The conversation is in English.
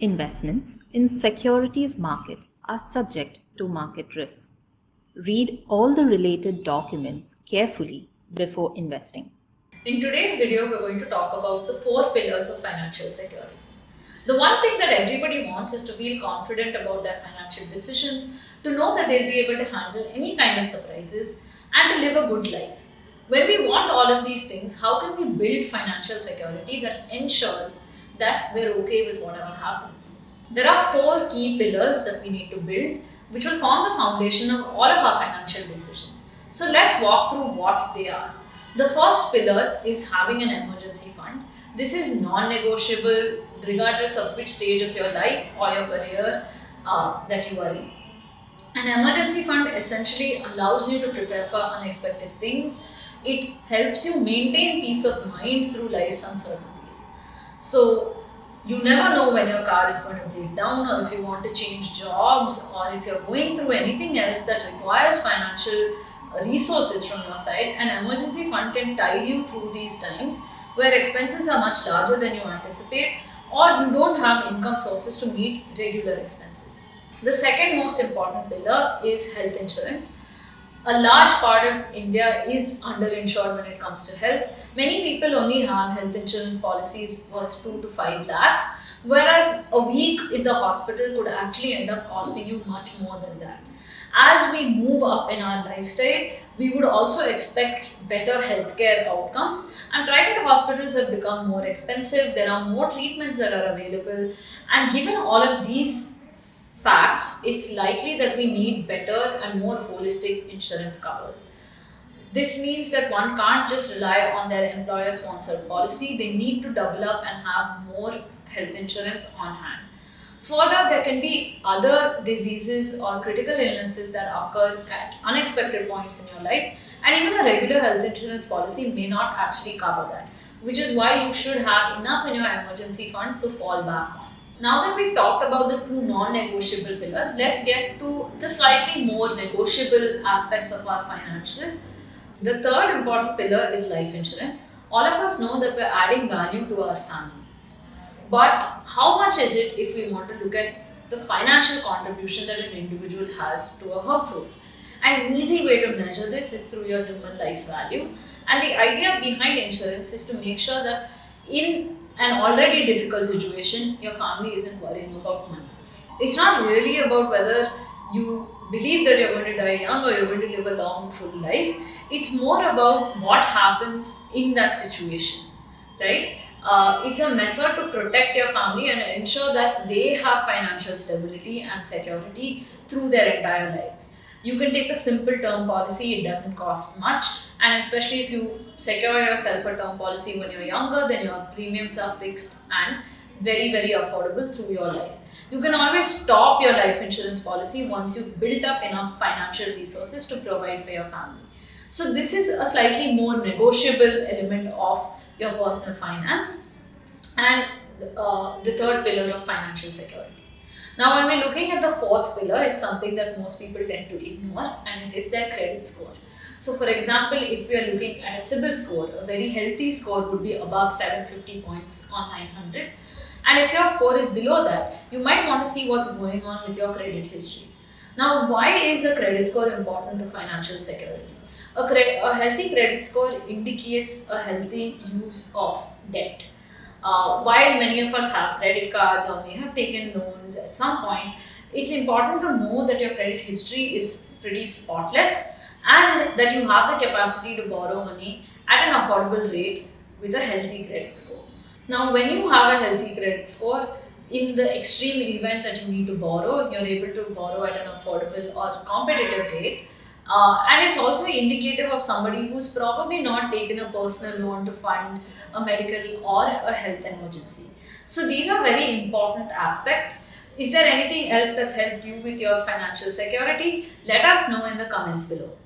Investments in securities market are subject to market risks. Read all the related documents carefully before investing. In today's video, we're going to talk about the four pillars of financial security. The one thing that everybody wants is to feel confident about their financial decisions, to know that they'll be able to handle any kind of surprises, and to live a good life. When we want all of these things, how can we build financial security that ensures that we're okay with whatever happens? There are four key pillars that we need to build, which will form the foundation of all of our financial decisions. So let's walk through what they are. The first pillar is having an emergency fund. This is non-negotiable regardless of which stage of your life or your career that you are in. An emergency fund essentially allows you to prepare for unexpected things. It helps you maintain peace of mind through life's uncertainties. So, you never know when your car is going to break down, or if you want to change jobs, or if you're going through anything else that requires financial resources from your side. An emergency fund can tide you through these times where expenses are much larger than you anticipate, or you don't have income sources to meet regular expenses. The second most important pillar is health insurance. A large part of India is underinsured when it comes to health. Many people only have health insurance policies worth 2 to 5 lakhs, whereas a week in the hospital could actually end up costing you much more than that. As we move up in our lifestyle, we would also expect better healthcare outcomes, and private hospitals have become more expensive. There are more treatments that are available, and given all of these facts, it's likely that we need better and more holistic insurance covers. This means that one can't just rely on their employer sponsored policy, they need to develop and have more health insurance on hand. Further, there can be other diseases or critical illnesses that occur at unexpected points in your life, and even a regular health insurance policy may not actually cover that, which is why you should have enough in your emergency fund to fall back on. Now that we've talked about the two non-negotiable pillars, let's get to the slightly more negotiable aspects of our finances. The third important pillar is life insurance. All of us know that we're adding value to our families. But how much is it if we want to look at the financial contribution that an individual has to a household? An easy way to measure this is through your human life value. And the idea behind insurance is to make sure that in an already difficult situation, your family isn't worrying about money. It's not really about whether you believe that you're going to die young or you're going to live a long, full life. It's more about what happens in that situation, right? It's a method to protect your family and ensure that they have financial stability and security through their entire lives. You can take a simple term policy, it doesn't cost much, and especially if you secure yourself a term policy when you're younger, then your premiums are fixed and very, very affordable through your life. You can always stop your life insurance policy once you've built up enough financial resources to provide for your family. So, this is a slightly more negotiable element of your personal finance, and the third pillar of financial security. Now, when we're looking at the fourth pillar, it's something that most people tend to ignore, and it is their credit score. So, for example, if we are looking at a CIBIL score, a very healthy score would be above 750 points on 900. And if your score is below that, you might want to see what's going on with your credit history. Now, why is a credit score important to financial security? A healthy credit score indicates a healthy use of debt. While many of us have credit cards or may have taken loans at some point, it's important to know that your credit history is pretty spotless and that you have the capacity to borrow money at an affordable rate with a healthy credit score. Now, when you have a healthy credit score, in the extreme event that you need to borrow, you're able to borrow at an affordable or competitive rate. And it's also indicative of somebody who's probably not taken a personal loan to fund a medical or a health emergency. So these are very important aspects. Is there anything else that's helped you with your financial security? Let us know in the comments below.